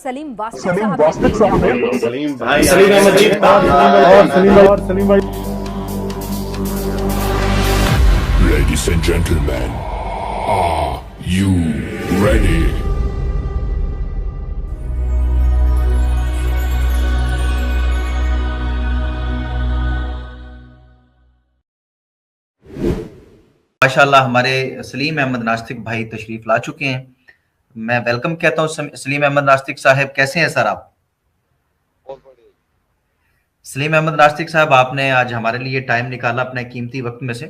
सलीम वास्तव साहब ने सलीम भाई सलीम अहमद जी और सलीम भाई Ladies and gentlemen, are you ready? माशाल्लाह हमारे सलीम अहमद नास्तिक भाई तशरीफ ला चुके हैं। मैं वेलकम कहता हूँ सलीम अहमद नास्तिक साहब। कैसे हैं सर आप? सलीम अहमद नास्तिक साहब, आपने आज हमारे लिए टाइम निकाला अपने कीमती वक्त में से,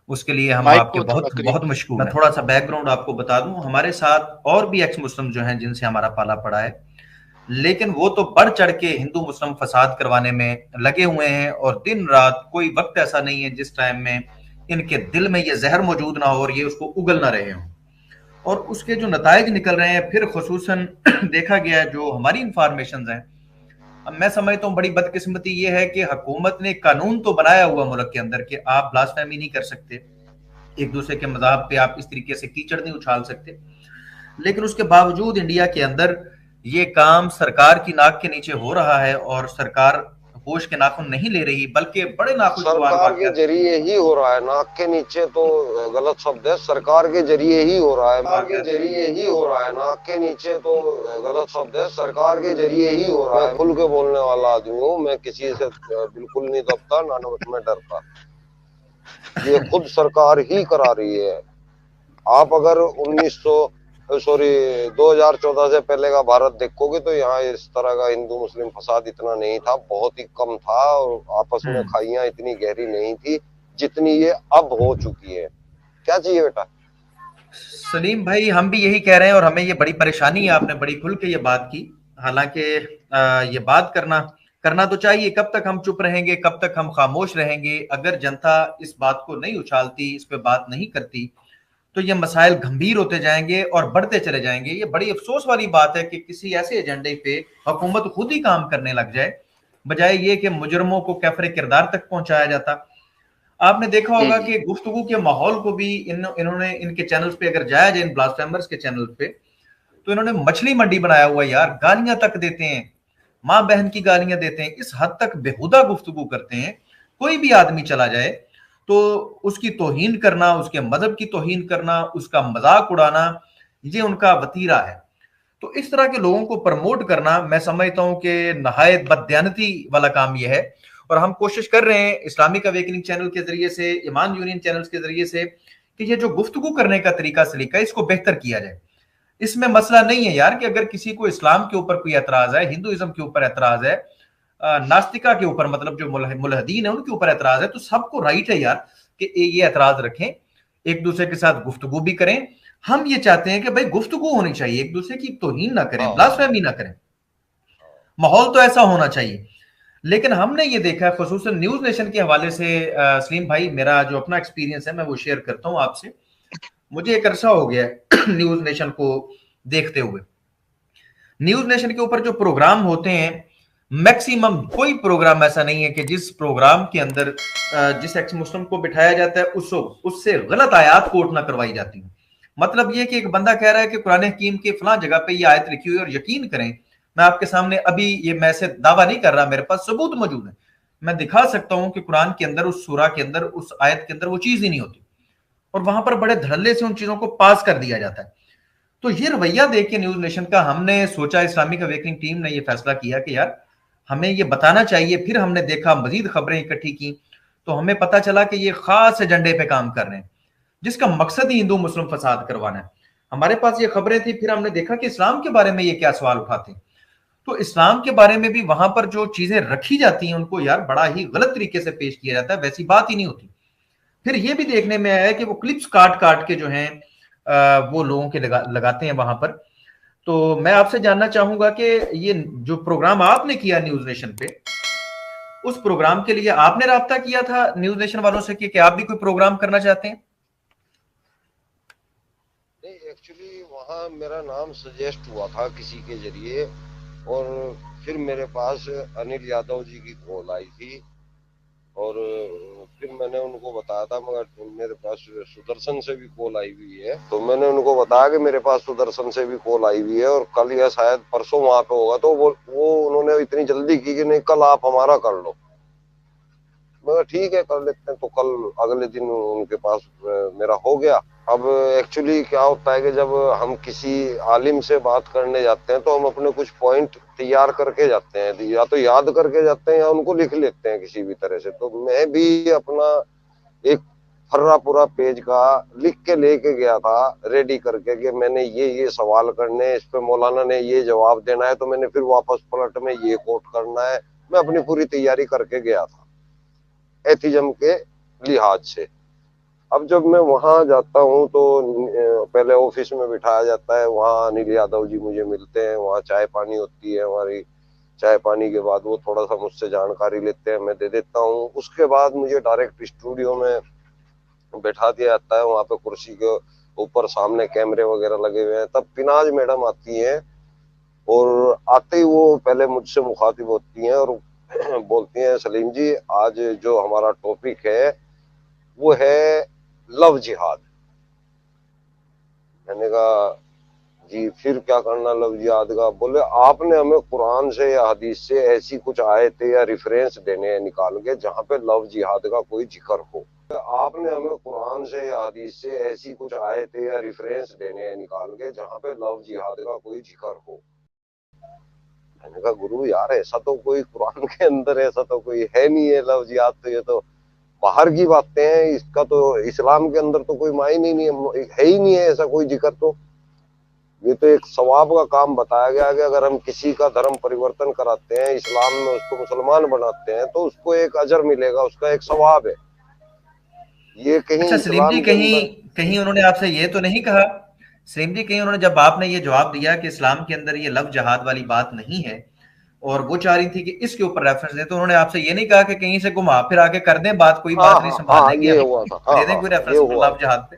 उसके लिए हम आपके बहुत बहुत मशकूर हैं। मैं थोड़ा सा बैकग्राउंड आपको बता दूं, हमारे साथ और भी एक्स मुस्लिम जो हैं जिनसे हमारा पाला पड़ा है, लेकिन वो तो बढ़ चढ़ के हिंदू मुस्लिम फसाद करवाने में लगे हुए हैं और दिन रात कोई वक्त ऐसा नहीं है जिस टाइम में इनके दिल में ये जहर मौजूद ना हो और ये उसको उगल ना रहे हों। और उसके जो नताइज निकल रहे हैं, फिर खुसूसन देखा गया है जो हमारी इंफॉर्मेशन हैं, अब मैं समझता हूँ बड़ी बदकिस्मती ये है कि हुकूमत ने कानून तो बनाया हुआ मुल्क के अंदर कि आप ब्लास्फेमी नहीं कर सकते, एक दूसरे के मज़हब पे आप इस तरीके से कीचड़ नहीं उछाल सकते, लेकिन उसके बावजूद इंडिया के अंदर ये काम सरकार की नाक के नीचे हो रहा है और सरकार होश के नाखून नहीं ले रही, बल्कि बड़े नाखुशगवार सरकार के जरिए ही हो रहा है। नाक के नीचे तो गलत शब्द है, सरकार के जरिए ही हो रहा है। सरकार के जरिए ही हो रहा है। नाक के नीचे तो गलत शब्द है, सरकार के जरिए ही हो रहा है। खुल के बोलने वाला आदमी हूँ मैं, किसी से बिल्कुल नहीं दबता ना मैं डरता। ये खुद सरकार ही करा रही है। आप अगर 2014 से पहले का भारत देखोगे तो यहाँ इस तरह का हिंदू मुस्लिम फसाद इतना नहीं था, बहुत ही कम था, और आपस में खाइयां इतनी गहरी नहीं थी जितनी ये अब हो चुकी है। क्या चाहिए बेटा? सलीम भाई, हम भी यही कह रहे हैं और हमें ये बड़ी परेशानी है। आपने बड़ी खुल के ये बात की, हालांकि ये बात करना तो चाहिए। कब तक हम चुप रहेंगे, कब तक हम खामोश रहेंगे? अगर जनता इस बात को नहीं उछालती, इस पे बात नहीं करती, तो ये मसाइल गंभीर होते जाएंगे और बढ़ते चले जाएंगे। ये बड़ी अफसोस वाली बात है कि किसी ऐसे एजेंडे पे हुकूमत खुद ही काम करने लग जाए, बजाय ये कि मुजरमों को कैफरे किरदार तक पहुंचाया जाता। आपने देखा होगा कि गुफ्तगू के माहौल को भी इन्होंने इनके चैनल्स पे अगर जाया जाए, इन ब्लास्फेमर्स के चैनल पे, तो इन्होंने मछली मंडी बनाया हुआ यार। गालियां तक देते हैं, माँ बहन की गालियां देते हैं, इस हद तक बेहुदा गुफ्तगू करते हैं। कोई भी आदमी चला जाए तो उसकी तौहीन करना, उसके मजहब की तौहीन करना, उसका मजाक उड़ाना, ये उनका वतीरा है। तो इस तरह के लोगों को प्रमोट करना, मैं समझता हूं कि नहायत बददियानती वाला काम यह है। और हम कोशिश कर रहे हैं इस्लामिक अवेकनिंग चैनल के जरिए से, ईमान यूनियन चैनल्स के जरिए से, कि ये जो गुफ्तगू करने का तरीका सलीका इसको बेहतर किया जाए। इसमें मसला नहीं है यार कि अगर किसी को इस्लाम के ऊपर कोई एतराज है, हिंदुइज्म के ऊपर एतराज है, नास्तिका के ऊपर, मतलब जो मुलहदीन है उनके ऊपर एतराज है, तो सबको राइट है यार कि ये एतराज रखें, एक दूसरे के साथ गुफ्तगू भी करें। हम ये चाहते हैं कि भाई गुफ्तगू होनी चाहिए, एक दूसरे की तौहीन ना करें, ब्लास्फेमी ना करें, माहौल तो ऐसा होना चाहिए। लेकिन हमने ये देखा है, खुसूसन न्यूज नेशन के हवाले से, सलीम भाई, मेरा जो अपना एक्सपीरियंस है मैं वो शेयर करता हूं आपसे। मुझे एक अरसा हो गया है न्यूज नेशन को देखते हुए। न्यूज नेशन के ऊपर जो प्रोग्राम होते हैं, मैक्सिमम कोई प्रोग्राम ऐसा नहीं है कि जिस प्रोग्राम के अंदर जिस एक्स मुस्लिम को बिठाया जाता है उससे गलत आयत कोट ना करवाई जाती है। मतलब ये कि एक बंदा कह रहा है कि कुरान हकीम के फलां जगह पे ये आयत लिखी हुई है, और यकीन करें मैं आपके सामने अभी ये, मैं से दावा नहीं कर रहा, मेरे पास सबूत मौजूद है, मैं दिखा सकता हूं कि कुरान के अंदर, उस सूरा के अंदर, उस आयत के अंदर वो चीज ही नहीं होती, और वहां पर बड़े धड़ल्ले से उन चीजों को पास कर दिया जाता है। तो ये रवैया देख के न्यूज नेशन का हमने सोचा, इस्लामिक अवेकनिंग टीम ने ये फैसला किया कि यार हमें ये बताना चाहिए। फिर हमने देखा, मजीद खबरें इकट्ठी की, तो हमें पता चला कि ये खास एजेंडे पे काम कर रहे हैं जिसका मकसद ही हिंदू मुस्लिम फसाद करवाना है। हमारे पास ये खबरें थी, फिर हमने देखा कि इस्लाम के बारे में ये क्या सवाल उठाते हैं, तो इस्लाम के बारे में भी वहां पर जो चीजें रखी जाती हैं उनको यार बड़ा ही गलत तरीके से पेश किया जाता है, वैसी बात ही नहीं होती। फिर ये भी देखने में आया कि वो क्लिप्स काट काट के जो हैं वो लोगों के लगाते हैं वहां पर। तो मैं आपसे जानना चाहूंगा कि ये जो प्रोग्राम आपने किया न्यूज नेशन पे, उस प्रोग्राम के लिए आपने राब्ता किया था न्यूज नेशन वालों से कि आप भी कोई प्रोग्राम करना चाहते हैं? नहीं, एक्चुअली वहाँ मेरा नाम सजेस्ट हुआ था किसी के जरिए, और फिर मेरे पास अनिल यादव जी की कॉल आई थी और फिर मैंने उनको बताया था, मगर मेरे पास सुदर्शन से भी कॉल आई हुई है, तो मैंने उनको बताया कि मेरे पास सुदर्शन से भी कॉल आई हुई है और कल या शायद परसों वहां पे होगा। तो वो उन्होंने इतनी जल्दी की कि नहीं कल आप हमारा कर लो। मैं ठीक है कर लेते हैं। तो कल अगले दिन उनके पास मेरा हो गया। अब एक्चुअली क्या होता है कि जब हम किसी आलिम से बात करने जाते हैं तो हम अपने कुछ पॉइंट तैयार करके जाते हैं, या तो याद करके जाते हैं या उनको लिख लेते हैं किसी भी तरह से। तो मैं भी अपना एक फर्रा पूरा पेज का लिख के लेके गया था रेडी करके कि मैंने ये सवाल करने हैं, इस पे मौलाना ने ये जवाब देना है, तो मैंने फिर वापस पलट में ये कोट करना है। मैं अपनी पूरी तैयारी करके गया था एथिज्म के लिहाज से। अब जब मैं वहां जाता हूं तो पहले ऑफिस में बिठाया जाता है, वहां अनिल यादव जी मुझे मिलते हैं, वहां चाय पानी होती है हमारी। चाय पानी के बाद वो थोड़ा सा मुझसे जानकारी लेते हैं, मैं दे देता हूँ। उसके बाद मुझे डायरेक्ट स्टूडियो में बैठा दिया जाता है, वहां पे कुर्सी के ऊपर सामने कैमरे वगैरह लगे हुए हैं। तब पिनाज मैडम आती हैं और आते ही वो पहले मुझसे मुखातिब होती हैं और बोलती हैं, सलीम जी आज जो हमारा टॉपिक है वो है लव जिहाद। मैंने कहा जी फिर क्या करना लव जिहाद का? बोले आपने हमें कुरान से या हदीस से ऐसी कुछ आयतें या रेफरेंस देने हैं निकाल के जहां पे लव जिहाद का कोई जिक्र हो। आपने हमें कुरान से या हदीस से ऐसी कुछ आयतें या रेफरेंस देने हैं निकाल के जहां पे लव जिहाद का कोई जिक्र हो। मैंने कहा गुरु यार ऐसा तो कोई कुरान के अंदर ऐसा तो कोई है नहीं है लव जिहाद, तो ये तो बाहर की बातें हैं, इसका तो इस्लाम के अंदर तो कोई मायने ही नहीं है ही नहीं है ऐसा कोई जिक्र। तो ये तो एक सवाब का काम बताया गया कि अगर हम किसी का धर्म परिवर्तन कराते हैं, इस्लाम में उसको मुसलमान बनाते हैं, तो उसको एक अजर मिलेगा, उसका एक सवाब है। ये कहीं अच्छा सलीम जी, कहीं उन्होंने आपसे ये तो नहीं कहा, सलीम जी कहीं उन्होंने जब आपने ये जवाब दिया कि इस्लाम के अंदर ये लव जहाद वाली बात नहीं है और वो चाह रही थी कि इसके ऊपर रेफरेंस दें, तो उन्होंने आपसे ये नहीं कहा कि कहीं से घुमा फिर आके कर दें बात, कोई बात नहीं संभाल लेंगे, ये हुआ था। दे दें कोई रेफरेंस लव जहाद पे?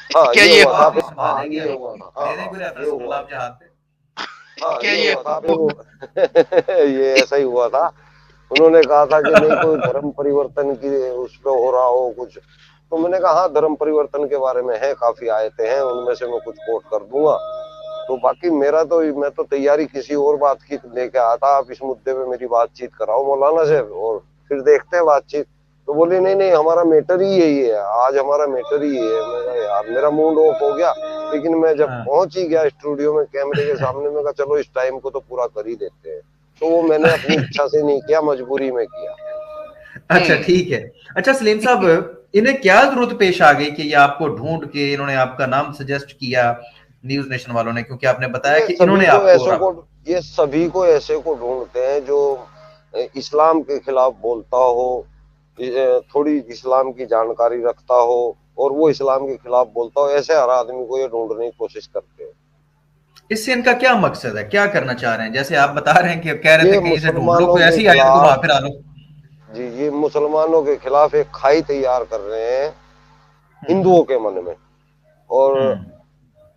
क्या ये बात नहीं संभालेंगे, दे दें कोई रेफरेंस लव जहाद पे? क्या ये ऐसा ही हुआ था। उन्होंने कहा था कि नहीं कोई धर्म परिवर्तन की उस पे हो रहा हो कुछ। तो मैंने कहा हाँ धर्म परिवर्तन के बारे में है, काफी आयतें हैं, उनमें से मैं कुछ कोट कर दूंगा। तो बाकी मैं तो तैयारी किसी और बात की लेके आया था, आप इस मुद्दे पे मेरी बातचीत कराओ मौलाना से और फिर देखते हैं बातचीत। तो बोली नहीं हमारा मैटर ही यही है, आज हमारा मैटर ही है। मैं यार मेरा मूड ऑफ हो गया, लेकिन मैं जब पहुंच ही गया स्टूडियो में कैमरे के सामने, मैं कहा चलो इस टाइम को तो पूरा कर ही देते हैं। तो वो मैंने अपनी इच्छा से नहीं किया, मजबूरी में किया। अच्छा ठीक है। अच्छा सलीम साहब, इन्हें क्या जरूरत पेश आ गई कि ये आपको ढूंढ के इन्होंने आपका नाम सजेस्ट किया न्यूज नेशन वालों ने, क्योंकि आपने बताया कि इन्होंने आपको, ये सभी को ऐसे को ढूंढते हैं जो इस्लाम के खिलाफ बोलता हो, थोड़ी इस्लाम की जानकारी रखता हो और वो इस्लाम के खिलाफ बोलता हो, ऐसे हर आदमी को ये ढूंढने की कोशिश करते हैं। इससे इनका क्या मकसद है, क्या करना चाह रहे हैं? जैसे आप बता रहे हैं कि कह रहे थे कहीं से ढूंढ लो, कोई ऐसी आयत को वहां पे ला लो। जी ये मुसलमानों के खिलाफ एक खाई तैयार कर रहे हैं हिंदुओं के मन में। और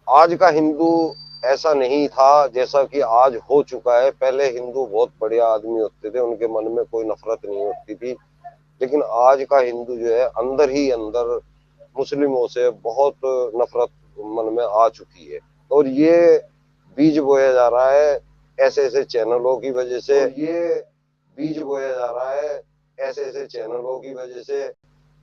आज का हिंदू ऐसा नहीं था जैसा कि आज हो चुका है। पहले हिंदू बहुत बढ़िया आदमी होते थे, उनके मन में कोई नफरत नहीं होती थी, लेकिन आज का हिंदू जो है अंदर ही अंदर मुस्लिमों से बहुत नफरत मन में आ चुकी है। और ये बीज बोया जा रहा है ऐसे ऐसे चैनलों की वजह से, ये बीज बोया जा रहा है ऐसे ऐसे चैनलों की वजह से,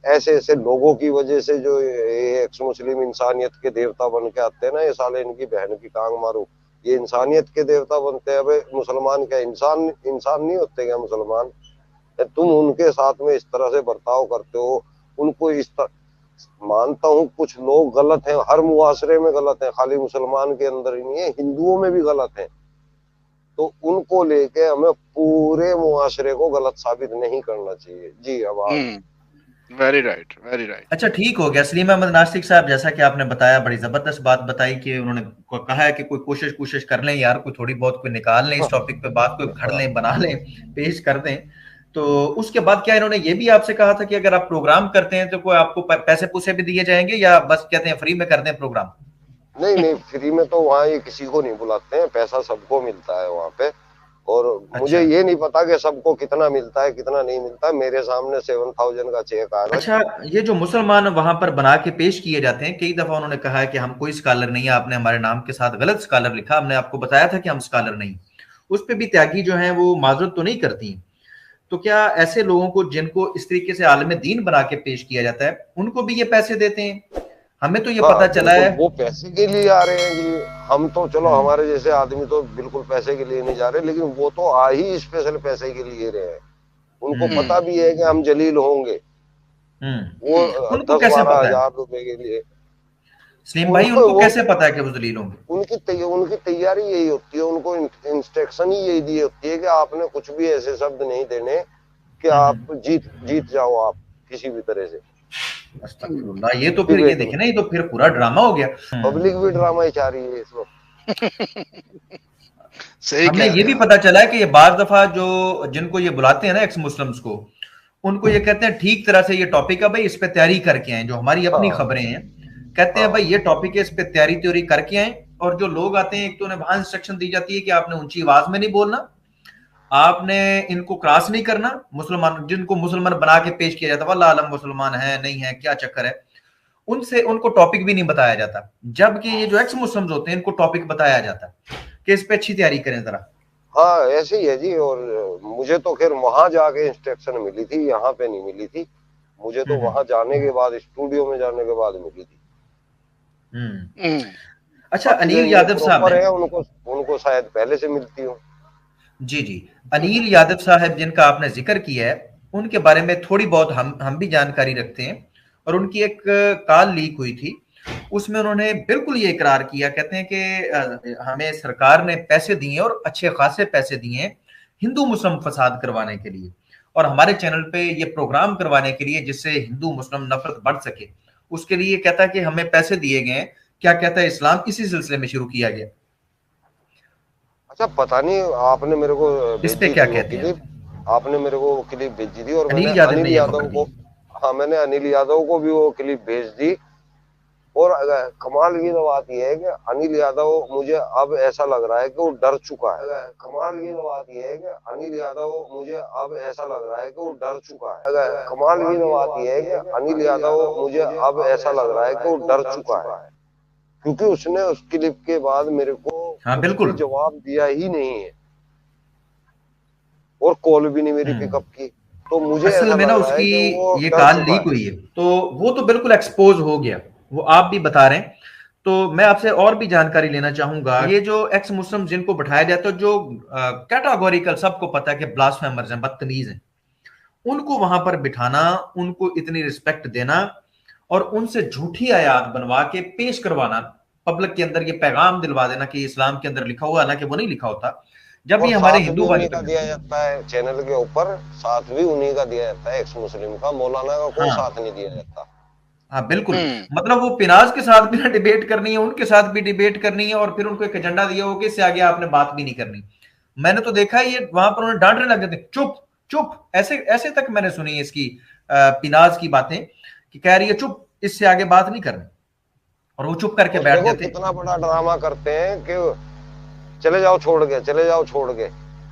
ऐसे ऐसे लोगों की वजह से जो एक्स मुस्लिम इंसानियत के देवता बन के आते हैं ना, ये साले इनकी बहन की टांग मारो, ये इंसानियत के देवता बनते हैं। अबे मुसलमान क्या इंसान नहीं होते क्या मुसलमान? तुम उनके साथ में इस तरह से बर्ताव करते हो, उनको इस तरह मानता हूँ कुछ लोग गलत हैं, हर मुआशरे में गलत है, खाली मुसलमान के अंदर ही नहीं है, हिंदुओं में भी गलत है। तो उनको लेके हमें पूरे मुआशरे को गलत साबित नहीं करना चाहिए। जी अब वेरी राइट, वेरी राइट। अच्छा ठीक हो गया। सलीम अहमद नास्तिक साहब, जैसा कि आपने बताया, बड़ी जबरदस्त बात बताई कि उन्होंने कहा है कि कोई कोशिश कर लें यार, कोई थोड़ी बहुत कोई निकाल लें इस टॉपिक पे बात, कोई खड़ लें, बना लें, पेश कर दें। तो उसके बाद क्या इन्होंने ये भी आपसे कहा था कि अगर आप प्रोग्राम करते हैं तो कोई आपको पैसे पूसे भी दिए जाएंगे, या बस कहते हैं फ्री में कर दें प्रोग्राम? नहीं फ्री में तो वहाँ ये किसी को नहीं बुलाते हैं, पैसा सबको मिलता है वहाँ पे। और मुझे अच्छा ये नहीं पता कि सबको कितना मिलता है कितना नहीं मिलता है। मेरे सामने 7,000 का चेक आ रहा है। अच्छा, ये जो मुसलमान वहां पर बना के पेश किए जाते हैं, कई दफा उन्होंने कहा है कि हम कोई स्कॉलर नहीं है, आपने हमारे नाम के साथ गलत स्कॉलर लिखा, हमने आपको बताया था कि हम स्कॉलर नहीं। उस पे भी त्यागी जो है वो माजरत तो नहीं करती। तो क्या ऐसे लोगों को जिनको इस तरीके से आलम दीन बना के पेश किया जाता है, उनको भी ये पैसे देते हैं? हमें तो ये हाँ पता चला बिल्कुल, है। वो पैसे के लिए आ रहे हैं जी। हम तो चलो हम्म हमारे जैसे आदमी तो बिल्कुल पैसे के लिए नहीं जा रहे, लेकिन वो तो आ ही स्पेशल पैसे के लिए रहे हैं। उनको हम्म पता भी है कि हम जलील होंगे। वो उनको दस कैसे बारह पता है हजार रुपए के लिए सलीम भाई, उनको उनको वो कैसे पता है कि वो जलील होंगे? उनकी तैयारी यही होती है। उनको इंस्ट्रक्शन ही यही दी होती है कि आपने कुछ भी ऐसे शब्द नहीं देने कि आप हम्म। जीत जाओ आप किसी भी तरह से अस्तगफिरुल्लाह, ये तो फिर ये डिबेट में। देखे ना, ये तो फिर पूरा ड्रामा हो गया। पब्लिक भी ड्रामा ही चाह रही है इस वक्त। सही हमें कह ये रहे भी हैं आप। पता चला है कि ये बार दफा जो जिनको ये बुलाते हैं ना एक्स मुस्लिम्स को, उनको ये कहते हैं ठीक तरह से ये टॉपिक है भाई, इस पे तैयारी करके आए। जो हमारी अपनी हाँ खबरें हैं, कहते हैं भाई हाँ ये टॉपिक है, इस पे तैयारी त्योरी करके आए। और जो लोग आते हैं, एक तो उन्हें वहां इंस्ट्रक्शन दी जाती है कि आपने ऊंची आवाज में नहीं बोलना, आपने इनको क्रॉस नहीं करना। मुसलमान जिनको मुसलमान बना के पेश किया जाता है, वल्लाह आलम मुसलमान है नहीं है, क्या चक्कर है, उनसे उनको टॉपिक भी नहीं बताया जाता। जबकि ये जो एक्स मुस्लिम्स होते हैं, इनको टॉपिक बताया जाता है कि इस पे अच्छी तैयारी करें जरा। हाँ, ऐसे ही है जी। और मुझे तो खैर वहां जाके इंस्ट्रक्शन मिली थी, यहाँ पे नहीं मिली थी। मुझे तो हम्म वहां जाने के बाद, स्टूडियो में जाने के बाद मिली थी। हम्म। हम्म, अच्छा, बाकी जो अनिल ये यादव साहब प्रॉपर हैं। है उनको उनको शायद पहले से मिलती हो। जी जी, अनिल यादव साहब जिनका आपने जिक्र किया है, उनके बारे में थोड़ी बहुत हम भी जानकारी रखते हैं। और उनकी एक कॉल लीक हुई थी, उसमें उन्होंने बिल्कुल ये इकरार किया, कहते हैं कि हमें सरकार ने पैसे दिए और अच्छे खासे पैसे दिए हैं हिंदू मुस्लिम फसाद करवाने के लिए, और हमारे चैनल पे ये प्रोग्राम करवाने के लिए जिससे हिंदू मुस्लिम नफरत बढ़ सके, उसके लिए कहता है कि हमें पैसे दिए गए हैं। क्या कहता है, इस्लाम इसी सिलसिले में शुरू किया गया। अच्छा, पता नहीं, आपने मेरे को इस पे भेजी क्या थी वो कहते हैं आप? क्लिप। आपने मेरे को वो क्लिप भेजी थी और मैंने अनिल यादव अनिल ने ये यादव खबर दी। को, हाँ मैंने अनिल यादव को भी वो क्लिप भेज दी। और कमाल की तो बात यह है कि अनिल यादव, मुझे अब ऐसा लग रहा है कि वो डर चुका है। कमाल की तो बात यह है कि अनिल यादव, मुझे अब ऐसा लग रहा है कि वो डर चुका है। कमाल की तो बात यह है कि अनिल यादव, मुझे अब ऐसा लग रहा है कि वो डर चुका है, क्योंकि उसने उस क्लिप के बाद मेरे को हाँ कुछ भी बिल्कुल। जवाब दिया ही नहीं है और कॉल भी नहीं मेरी पिकअप की। तो मुझे असल ऐसा में ना लग रहा है उसकी कि वो ये डर कॉल चुका लीक है। हुई है, तो वो तो बिल्कुल एक्सपोज हो गया, वो आप भी बता रहे हैं। तो मैं आपसे और भी जानकारी लेना चाहूंगा। ये जो एक्स मुस्लिम जिनको बैठाया जाता है, जो कैटेगोरिकल सबको पता है कि ब्लास्फेमर्स हैं, बदतमीज हैं, उनको वहां पर बिठाना, उनको इतनी रिस्पेक्ट देना और उनसे झूठी आयात बनवा के पेश करवाना, पब्लिक के अंदर ये पैगाम दिलवा देना कि इस्लाम के अंदर लिखा हुआ, हालांकि वो नहीं लिखा होता। जब और ये हमारे साथ भी हिंदू भाई उन्हीं का करते दिया जाता है चैनल के ऊपर, साथ भी उन्हीं का दिया जाता है, एक्स मुस्लिम का। मौलाना का कोई हाँ साथ नहीं दिया जाता। हाँ बिल्कुल। हम्म, मतलब वो पिनाज के साथ भी ना डिबेट करनी है, उनके साथ भी डिबेट करनी है, और फिर उनको एक एजेंडा दिया हो कि इससे आगे आपने बात भी नहीं करनी। मैंने तो देखा है ये वहां पर उन्हें डांटने लग गए थे, चुप चुप, ऐसे ऐसे तक मैंने सुनी है इसकी पिनाज की बातें, कि कह रही है चुप, इससे आगे बात नहीं करनी, और वो चुप करके और बैठ देखो जाते। कितना बड़ा ड्रामा करते हैं कि चले जाओ छोड़ के, चले जाओ छोड़ के।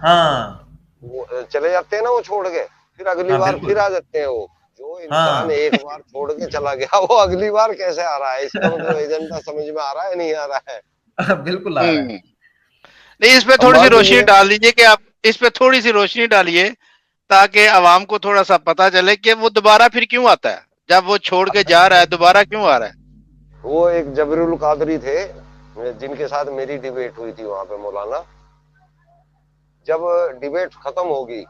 हाँ वो चले जाते हैं ना वो छोड़ के, फिर अगली हाँ बार फिर बिल्कुल। आ जाते हैं वो। जो इंसान हाँ एक बार छोड़ के चला गया, वो अगली बार कैसे आ रहा है? इसका मतलब एजेंडा समझ में आ रहा है, नहीं आ रहा है? बिल्कुल आ रहा है। हम्म। नहीं, इस पे थोड़ी सी बात रोशनी ये है। डाल दीजिए कि आप इस पे थोड़ी सी रोशनी डालिए, ताकि आवाम को थोड़ा सा पता चले कि वो दोबारा फिर क्यों आता है, जब वो छोड़ के जा रहा है दोबारा क्यों आ रहा है। वो एक जबरुल कादरी थे, जिनके साथ मेरी डिबेट हुई थी वहां पे मौलाना। जब डिबेट खत्म होगी,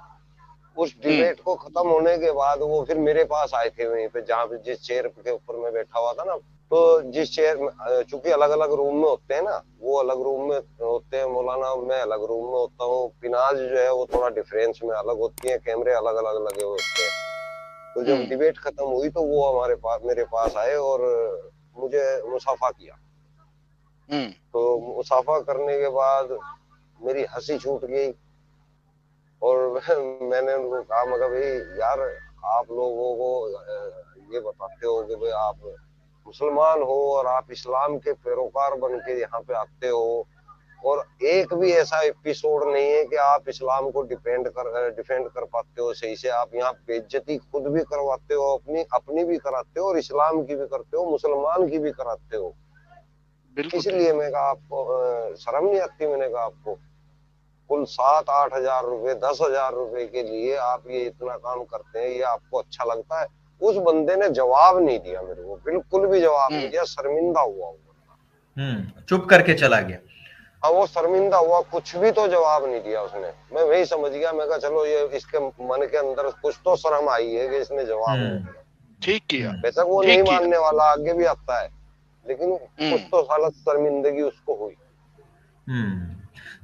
उस हम्म, डिबेट को खत्म होने के बाद वो फिर मेरे पास आए थे, वहीं पे जहाँ पे जिस चेयर के ऊपर मैं बैठा हुआ था ना। तो जिस चेयर में, चूंकि अलग अलग रूम में होते हैं ना, वो अलग रूम में होते हैं मौलाना, मैं अलग रूम में होता हूँ। पिनाज जो है वो थोड़ा डिफरेंस में अलग होती है, कैमरे अलग अलग लगे हुए होते हैं। तो जब हम्म, डिबेट खत्म हुई तो वो हमारे पास, मेरे पास आए और मुझे मुसाफा किया। हम्म, तो मुसाफा करने के बाद मेरी हंसी छूट गई और मैंने उनको कहा, मगर भाई यार, आप लोगों को ये बताते हो कि भाई आप मुसलमान हो और आप इस्लाम के पैरोकार बन के यहाँ पे आते हो, और एक भी ऐसा एपिसोड नहीं है कि आप इस्लाम को डिफेंड कर पाते हो सही से। आप यहाँ बेइज्जती खुद भी करवाते हो, अपनी भी कराते हो और इस्लाम की भी करते हो, मुसलमान की भी कराते हो। इसलिए मैं कहा आपको शर्म नहीं आती? मैंने कहा आपको कुल 7-8 हजार रुपए 10 हजार रुपए के लिए आप ये इतना काम करते हैं, ये आपको अच्छा लगता है? उस बंदे ने जवाब नहीं दिया मेरे को, बिल्कुल भी जवाब नहीं दिया। शर्मिंदा हुआ वो, चुप करके चला गया। हाँ वो शर्मिंदा हुआ, कुछ भी तो जवाब नहीं दिया उसने। मैं वही समझ गया, मैं कहा चलो ये इसके मन के अंदर कुछ तो शर्म आई है कि इसने जवाब नहीं दिया। ठीक किया। बेशक वो नहीं मानने वाला, आगे भी आता है, लेकिन कुछ तो साला शर्मिंदगी उसको हुई।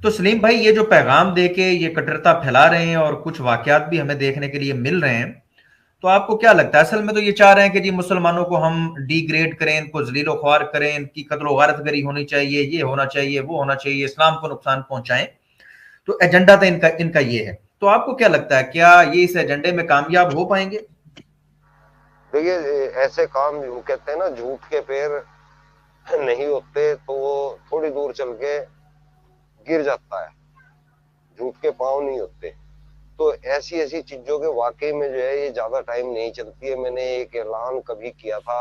तो सलीम भाई, ये जो पैगाम देके ये कट्टरता फैला रहे हैं और कुछ वाकयात भी हमें देखने के लिए मिल रहे हैं, तो आपको क्या लगता है? असल में तो ये चाह रहे हैं कि जी मुसलमानों को हम डिग्रेड करें, इनको जलीलो ख्वार करें, इनकी कत्ल गारतगरी होनी चाहिए, ये होना चाहिए, वो होना चाहिए, इस्लाम को नुकसान पहुंचाएं। तो एजेंडा तो इनका ये है। तो आपको क्या लगता है, क्या ये इस एजेंडे में कामयाब हो पाएंगे? देखिए ऐसे काम जो कहते हैं ना, झूठ के पैर नहीं होते तो वो थोड़ी दूर चल के गिर जाता है, झूठ के पांव नहीं होते। तो ऐसी चीजों के वाकई में जो है ये ज्यादा टाइम नहीं चलती है। मैंने एक ऐलान कभी किया था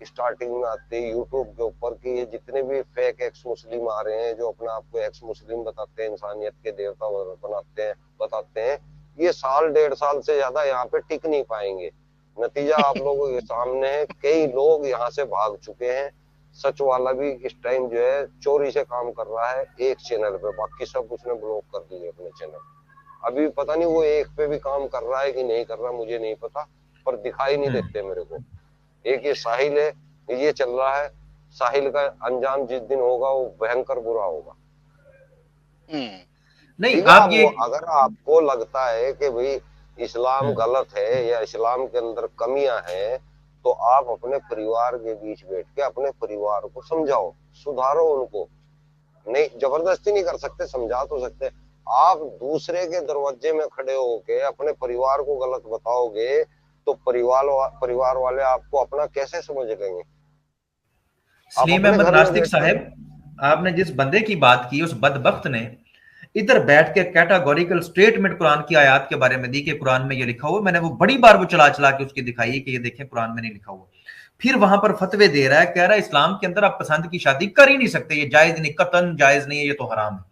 स्टार्टिंग में आते यूट्यूब के ऊपर कि ये जितने भी फेक एक्स मुस्लिम आ रहे हैं, जो अपने आप को एक्स मुस्लिम बताते हैं, इंसानियत के देवता बताते हैं, ये 1.5 साल से ज्यादा यहाँ पे टिक नहीं पाएंगे। नतीजा आप लोगों के सामने है, कई लोग यहाँ से भाग चुके हैं। सच वाला भी इस टाइम जो है चोरी से काम कर रहा है एक चैनल पे, बाकी सब उसने ब्लॉक कर दिए अपने चैनल। अभी पता नहीं वो एक पे भी काम कर रहा है कि नहीं कर रहा, मुझे नहीं पता, पर दिखाई नहीं देते मेरे को। एक ये साहिल है, ये चल रहा है। साहिल का अंजाम जिस दिन होगा वो भयंकर बुरा होगा। नहीं आप ये अगर आपको लगता है कि भाई इस्लाम गलत है या इस्लाम के अंदर कमियां हैं, तो आप अपने परिवार के बीच बैठ के अपने परिवार को समझाओ, सुधारो उनको। नहीं, जबरदस्ती नहीं कर सकते, समझा तो सकते। आप दूसरे के दरवाजे में खड़े होके अपने परिवार को गलत बताओगे तो परिवार वाले आपको अपना कैसे समझ लेंगे? सलीम अहमद नास्तिक साहब, आपने जिस बंदे की बात की, उस बदबख्त ने इधर बैठ के कैटेगोरिकल स्टेटमेंट कुरान की आयत के बारे में दी कि कुरान में ये लिखा हुआ। मैंने वो बड़ी बार वो चला के उसकी दिखाई कि ये देखें कुरान में नहीं लिखा हुआ। फिर वहां पर फतवे दे रहा है, कह रहा है इस्लाम के अंदर आप पसंद की शादी कर ही नहीं सकते, ये जायज नहीं, कतन जायज नहीं है, ये तो हराम है।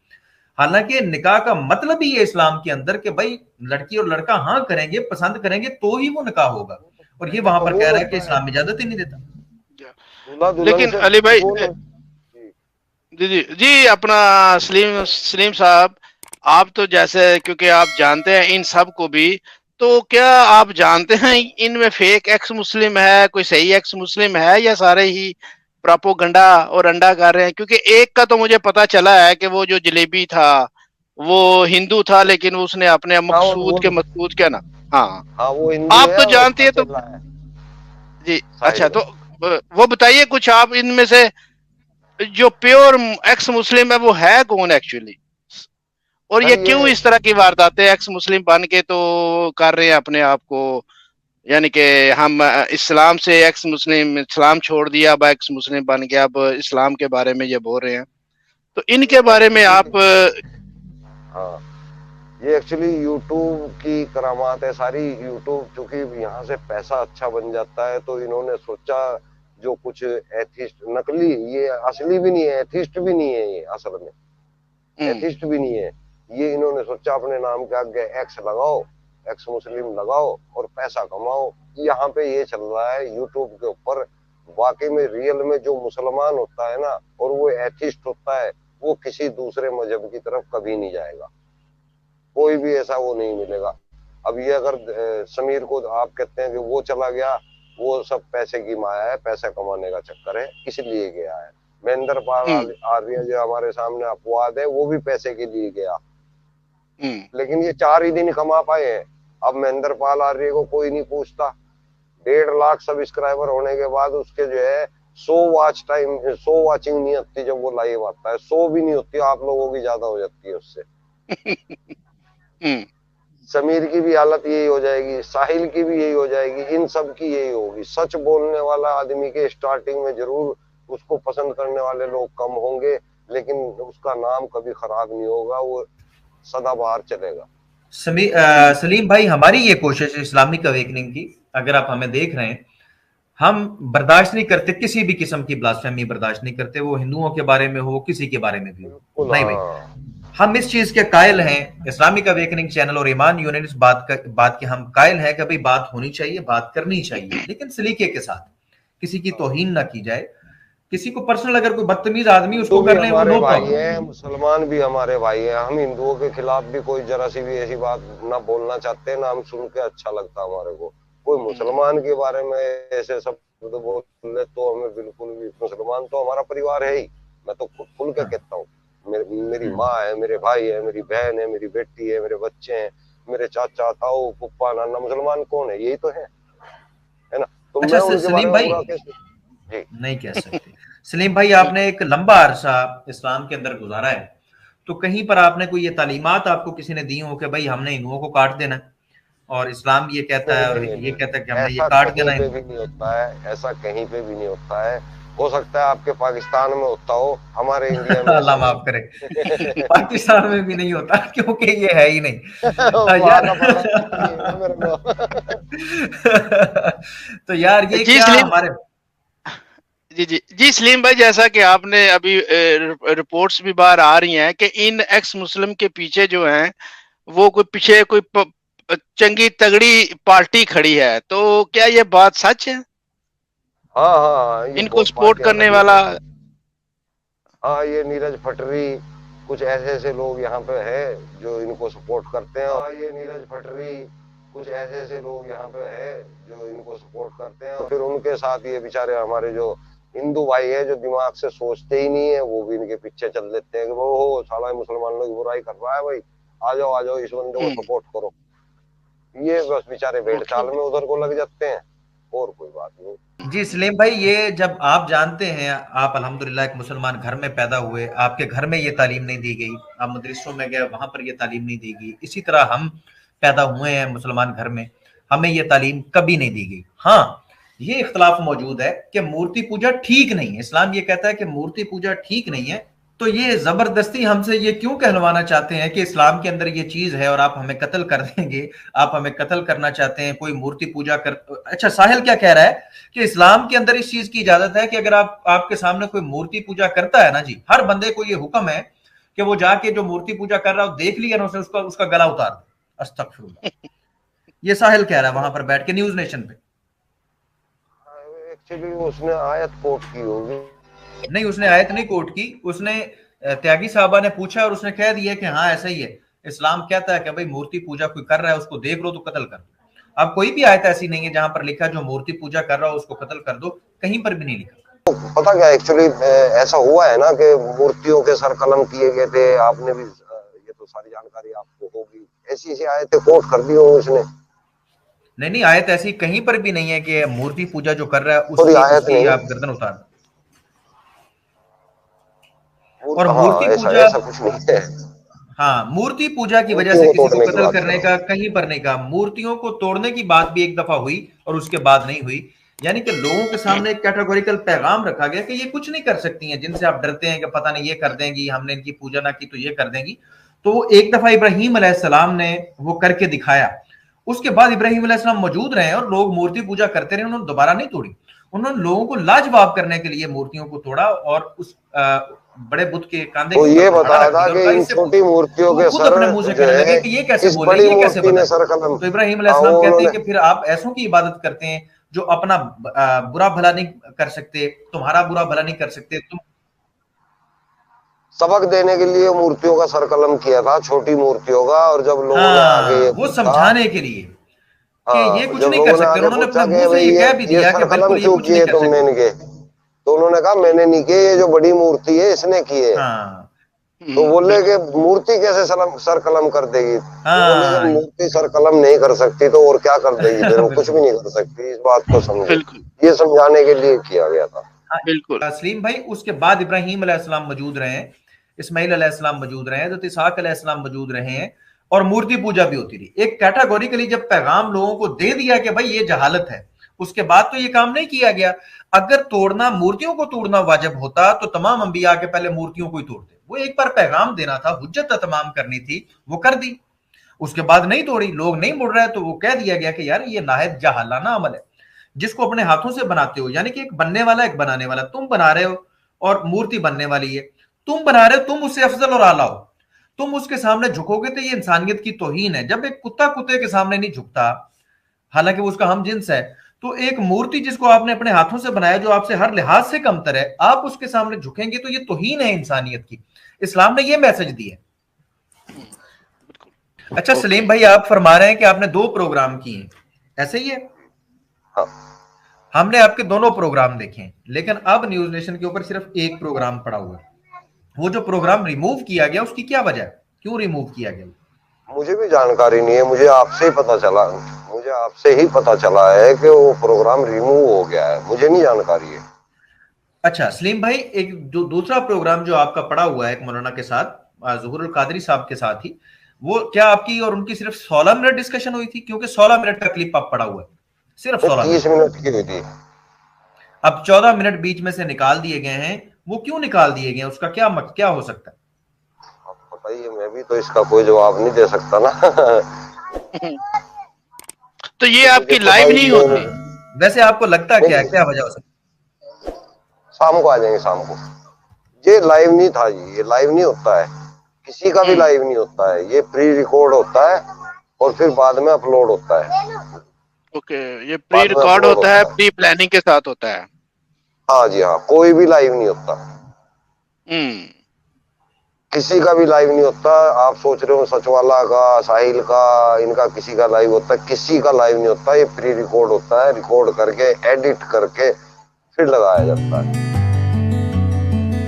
हालांकि निकाह का मतलब ही है इस्लाम के अंदर कि भाई लड़की और लड़का हाँ करेंगे, पसंद करेंगे तो ही वो निकाह होगा। और ये वहां पर कह रहा है कि इस्लाम इजाजत ही नहीं देता। लेकिन अली भाई जी अपना सलीम साहब, आप तो जैसे, क्योंकि आप जानते हैं इन सब को भी, तो क्या आप जानते हैं इनमें फेक एक्स मुस्लिम है, कोई सही एक्स मुस्लिम है, या सारे ही प्रोपोगंडा और अंडा कर रहे हैं? क्योंकि एक का तो मुझे पता चला है कि वो जो जलेबी था वो हिंदू था, लेकिन उसने अपने मकसूद क्या ना, हाँ वो आप तो जानते हैं तो जी। अच्छा, तो वो बताइए कुछ आप, इनमें से जो प्योर एक्स मुस्लिम है वो है कौन एक्चुअली, और ये क्यों इस तरह की वारदातें एक्स मुस्लिम बन के तो कर रहे हैं अपने आप को? यानी कि हम इस्लाम से एक्स मुस्लिम, इस्लाम छोड़ दिया, अब एक्स मुस्लिम बन गया, अब इस्लाम के बारे में ये बोल रहे हैं। तो इनके बारे में आप हाँ, ये एक्चुअली यूट्यूब की करामात है सारी। यूट्यूब चूंकि यहाँ से पैसा अच्छा बन जाता है, तो इन्होंने सोचा जो कुछ एथिस्ट, नकली, ये असली भी नहीं है, एथिस्ट भी नहीं है, ये असल में एथिस्ट भी नहीं है, ये इन्होंने सोचा अपने नाम के आगे एक्स लगाओ, एक्स मुस्लिम लगाओ और पैसा कमाओ। यहाँ पे ये चल रहा है यूट्यूब के ऊपर। वाकई में रियल में जो मुसलमान होता है ना, और वो एथिस्ट होता है, वो किसी दूसरे मजहब की तरफ कभी नहीं जाएगा, कोई भी ऐसा वो नहीं मिलेगा। अब ये अगर समीर को आप कहते हैं कि वो चला गया, वो सब पैसे की माया है, पैसा कमाने का चक्कर है, इसलिए गया है। महेंद्र पाल आर्य जो हमारे सामने अपवाद है, वो भी पैसे के लिए गया, लेकिन ये 4 ही दिन कमा पाए हैं। अब महेंद्र पाल आर्य को कोई नहीं पूछता। 1.5 लाख सब्सक्राइबर होने के बाद उसके जो है 100 वाचिंग नहीं होती जब वो लाइव आता है, 100 भी नहीं होती, आप लोगों की ज्यादा हो जाती है उससे। समीर की भी हालत यही हो जाएगी, साहिल की भी यही हो जाएगी, इन सब की यही होगी। सच बोलने वाला आदमी के स्टार्टिंग में जरूर उसको पसंद करने वाले लोग कम होंगे, लेकिन उसका नाम कभी खराब नहीं होगा, वो सदाबहार चलेगा। सलीम भाई, हमारी ये कोशिश है इस्लामिक अवेकनिंग की, अगर आप हमें देख रहे हैं, हम बर्दाश्त नहीं करते किसी भी किस्म की ब्लास्फेमी, बर्दाश्त नहीं करते, वो हिंदुओं के बारे में हो, किसी के बारे में भी हो। बिल्कुल नहीं भाई, हाँ। हम इस चीज के कायल हैं, इस्लामिक अवेकनिंग चैनल और ईमान यूनिट इस बात के हम कायल हैं कि भाई बात होनी चाहिए, बात करनी चाहिए, लेकिन सलीके के साथ, किसी की तौहीन ना की जाए। किसी को पर्सनल अगर कोई बदतमीज आदमी उसको हिंदू भी कर ले, वो हमारे नो भाई प्रॉब्लम। हैं, मुसलमान भी हमारे भाई हैं। हम हिंदुओं के खिलाफ भी कोई जरा सी भी ऐसी बात ना बोलना चाहते, ना हम सुन के अच्छा लगता हमारे को। कोई मुसलमान के बारे में ऐसे शब्द बोल ले तो हमें बिल्कुल भी, मुसलमान तो हमारा परिवार है ही। मैं तो खुल के कहता हूँ, मेरी माँ है, मेरे भाई है, मेरी बहन है, मेरी बेटी है, मेरे बच्चे हैं, मेरे चाचा ताऊ पुप्पा नाना। मुसलमान कौन है? यही तो है ना? तो अच्छा मैं उनके बारे सलीम में भाई, बुरा कैसे? जी नहीं कह सकते। सलीम भाई, आपने एक लंबा अरसा इस्लाम के अंदर गुजारा है, तो कहीं पर आपने कोई ये तालीमात आपको किसी ने दी हो कि भाई हमने हिंदुओं को काट देना है, और इस्लाम ये कहता नहीं है और नहीं ये नहीं, कहता है कि हमने ये ऐसा काट कहीं देना पे है। भी नहीं होता है, ऐसा कहीं पे भी नहीं होता है। हो सकता है आपके पाकिस्तान में होता हो, हमारे इंडिया में ऐसा अल्लाह नहीं माफ करे, है। पाकिस्तान में भी नहीं होता क्योंकि ये है ही नहीं वहां यार। का बर्दाश्त नहीं है ना मेरे को। तो यार ये जी क्या सलीम, हमारे, जी जी जी सलीम भाई, जैसा कि आपने अभी रिपोर्ट्स भी बाहर आ रही हैं कि इन एक्स मुस्लिम के पीछे जो हैं वो कोई पीछे कोई चंगी तगड़ी पार्टी खड़ी है, तो क्या ये बात सच है? हाँ हाँ हाँ, ये इनको बहुत सपोर्ट पार्टियां करने खड़ी वाला? है। हाँ, ये नीरज फटरी, कुछ ऐसे ऐसे लोग यहाँ पे है जो इनको सपोर्ट करते हैं। हाँ, ये नीरज फटरी, कुछ ऐसे ऐसे लोग यहाँ पे है जो इनको सपोर्ट करते हैं। और फिर उनके साथ ये बेचारे हमारे जो हिंदू भाई है, जो दिमाग से सोचते ही नहीं है, वो भी इनके पीछे चल देते हैं कि वो साला मुसलमान लोग बुराई कर रहा है भाई, आ जाओ इस बंदे को सपोर्ट करो। ये बस बेचारे भेड़ चाल में उधर को लग जाते हैं, और कोई बात नहीं। जी सलीम भाई, ये जब आप जानते हैं, आप अल्हम्दुलिल्लाह एक मुसलमान घर में पैदा हुए, आपके घर में ये तालीम नहीं दी गई, आप मदरसों में गए वहां पर ये तालीम नहीं दी गई, इसी तरह हम पैदा हुए हैं मुसलमान घर में, हमें ये तालीम कभी नहीं दी गई। हाँ, ये इख्तलाफ मौजूद है कि मूर्ति पूजा ठीक नहीं है, इस्लाम ये कहता है कि मूर्ति पूजा ठीक नहीं है, तो ये जबरदस्ती हमसे ये क्यों कहलवाना चाहते हैं कि इस्लाम के अंदर ये चीज है और आप हमें कत्ल कर देंगे, आप हमें कत्ल करना चाहते हैं, कोई मूर्ति पूजा कर। अच्छा, साहिल क्या कह रहा है कि इस्लाम के अंदर इस चीज की इजाजत है कि अगर आपके सामने कोई मूर्ति पूजा करता है ना जी, हर बंदे को ये हुक्म है कि वो जाके जो मूर्ति पूजा कर रहा है देख लिया ना, उसे उसका गला उतार दे। अस्तगफिरुल्लाह, ये साहिल कह रहा है वहां पर बैठ के न्यूज नेशन पे। एक्चुअली उसने आयत कोट की होगी। नहीं, उसने आयत नहीं कोट की, उसने त्यागी साहबा ने पूछा और उसने कह दिया कि हाँ ऐसा ही है, इस्लाम कहता है कि भाई मूर्ति पूजा कोई कर रहा है उसको देख लो तो कत्ल कर दो। अब कोई भी आयत ऐसी नहीं है जहां पर लिखा जो मूर्ति पूजा कर रहा हो उसको कत्ल कर दो, कहीं पर भी नहीं लिखा। पता क्या, एक्चुअली ऐसा हुआ है ना कि मूर्तियों के सर कलम किए गए थे। आपने भी ये तो सारी जानकारी आपको होगी, ऐसी ऐसी आयतें कोट कर दी हो उसने। नहीं, आयत ऐसी कहीं पर भी नहीं है कि मूर्ति पूजा जो कर रहा है कोई आयत उसकी नहीं, आप गर्दन उतार दो। और हाँ, मूर्ति ऐसा पूजा, ऐसा कुछ नहीं है। हाँ, मूर्ति पूजा की वजह मूर्तियों से को किसी को तोड़ने की कत्ल बात करने करो। का कहीं पर नहीं कहा। मूर्तियों को तोड़ने की बात भी एक दफा हुई और उसके बाद नहीं हुई, यानी कि लोगों के सामने एक कैटेगोरिकल पैगाम रखा गया कि ये कुछ नहीं कर सकती हैं, जिनसे आप डरते हैं कि पता नहीं ये कर देंगी, हमने इनकी पूजा ना की तो ये कर देंगी। तो एक दफा इब्राहिम अलैहिस्सलाम ने वो करके दिखाया, उसके बाद इब्राहिम अलैहिस्सलाम मौजूद रहे और लोग मूर्ति पूजा करते रहे, उन्होंने दोबारा नहीं तोड़ी। उन्होंने लोगों को लाजवाब करने के लिए मूर्तियों को तोड़ा और उस बड़े बुद्ध के कांधे तो के ये ऊपर बताया खड़ा था रख कि दिया और इन इससे छोटी मूर्तियों वो के खुद सर अपने मुंह से जो कहने लगे है, कि ये कैसे इस बोल बड़ी रहे हैं, ये कैसे मूर्ति ने बता। सर कलम। तो इब्राहिम हाँ, अलैहिस्सलाम वो कहते हैं उन्होंने कि फिर आप ऐसों की इबादत करते हैं जो अपना बुरा भला नहीं कर सकते, तुम्हारा बुरा भला नहीं कर सकते तुम। सबक देने के लिए मूर्तियों का सर कलम किया था, छोटी मूर्तियों का। और जब लोगों ने आगे ये हाँ, वो पूछा, समझाने के लिए कि हाँ, ये कुछ जब नहीं कर लोगों ने सकते, आगे उन्होंने अपने पूछा कि मुंह से भाई ये कह भी ये दिया कि सर कलम बिल्कुल ये क्यों कुछ नहीं किए कर तुमने सकते। इनके, तो उन्होंने कहा मैंने नहीं किए, ये जो बड़ी मूर्ति है इसने किए। हाँ तो बोले कि मूर्ति कैसे सर कलम कर देगी? तो बोले जब हाँ, मूर्ति सर कलम नहीं कर सकती तो और क्या कर देगी? फिर वो कुछ बिल्कुल भी नहीं कर सकती, इस बात को समझो। बिल्कुल ये समझाने के लिए किया गया था। बिल्कुल। सलीम भाई, उसके बाद इब्राहिम अलैहिस्सलाम मौजूद रहे हैं, इस्माइल अलैहिस्सलाम मौजूद रहे हैं, तो इसहाक अलैहिस्सलाम मौजूद रहे हैं और मूर्ति पूजा भी होती रही। एक कैटेगोरिकली जब पैगाम लोगों को दे दिया कि भाई ये जहालत है, उसके बाद तो ये काम नहीं किया गया। अगर तोड़ना, मूर्तियों को तोड़ना वाजिब होता तो तमाम अंबिया के पहले मूर्तियों को ही तोड़ते। वो एक बार पैगाम देना था, हुज्जत तमाम करनी थी, वो कर दी। उसके बाद नहीं तोड़ी, लोग नहीं मुड़ रहे तो वो कह दिया गया कि यार ये नाहिद जहालाना अमल है। जिसको अपने हाथों से बनाते हो, यानी कि एक बनने वाला एक बनाने वाला, तुम बना रहे हो और मूर्ति बनने वाली है, तुम बना रहे हो, तुम उससे अफजल और आला हो, तुम उसके सामने झुकोगे तो ये इंसानियत की तौहीन है। जब एक कुत्ता कुत्ते के सामने नहीं झुकता, हालांकि वो उसका हम जिन्स है, तो एक मूर्ति जिसको आपने अपने हाथों से बनाया, जो आपसे हर लिहाज से कमतर है, आप उसके सामने झुकेंगे तो ये तौहीन है इंसानियत की। इस्लाम ने ये मैसेज दिया। अच्छा सलीम भाई, आप फरमा रहे हैं कि आपने 2 प्रोग्राम किए, ऐसे ही है? हाँ। हमने आपके दोनों प्रोग्राम देखे हैं, लेकिन अब न्यूज नेशन के ऊपर सिर्फ एक प्रोग्राम पड़ा हुआ है। वो जो प्रोग्राम रिमूव किया गया, उसकी क्या वजह है, क्यों रिमूव किया गया? मुझे भी जानकारी नहीं है, मुझे आपसे ही पता चला है कि वो प्रोग्राम रिमूव हो गया है, मुझे नहीं जानकारी है। अच्छा सलीम भाई, एक जो दूसरा प्रोग्राम जो आपका पड़ा हुआ है एक मौलाना के साथ, ज़ुहूरुल कादरी साहब के साथ ही, वो क्या आपकी और उनकी सिर्फ 16 मिनट डिस्कशन हुई थी? क्योंकि 16 मिनट का क्लिप आप पड़ा हुआ है, सिर्फ 16 30 मिनट की हुई थी। अब 14 मिनट बीच में से निकाल दिए गए हैं, वो क्यों निकाल दिए गए? उसका क्या हो सकता है? आप बताइए, मैं भी तो इसका कोई जवाब नहीं दे सकता ना। तो ये आपकी लाइव नहीं होती? वैसे आपको लगता क्या है, क्या वजह हो सकती है? शाम को आ जाएंगे, शाम को। ये लाइव नहीं था जी, ये लाइव नहीं होता है, किसी का भी लाइव नहीं होता है, ये प्री रिकॉर्ड होता है और फिर बाद में अपलोड होता है। ओके, ये प्री रिकॉर्ड होता है, प्री प्लानिंग के साथ होता है। हाँ जी हाँ, कोई भी लाइव नहीं होता, किसी का भी लाइव नहीं होता। आप सोच रहे हो सचवाला का, साहिल का, इनका किसी का लाइव होता है? किसी का लाइव नहीं होता, ये प्री रिकॉर्ड होता है, रिकॉर्ड करके एडिट करके फिर लगाया जाता है।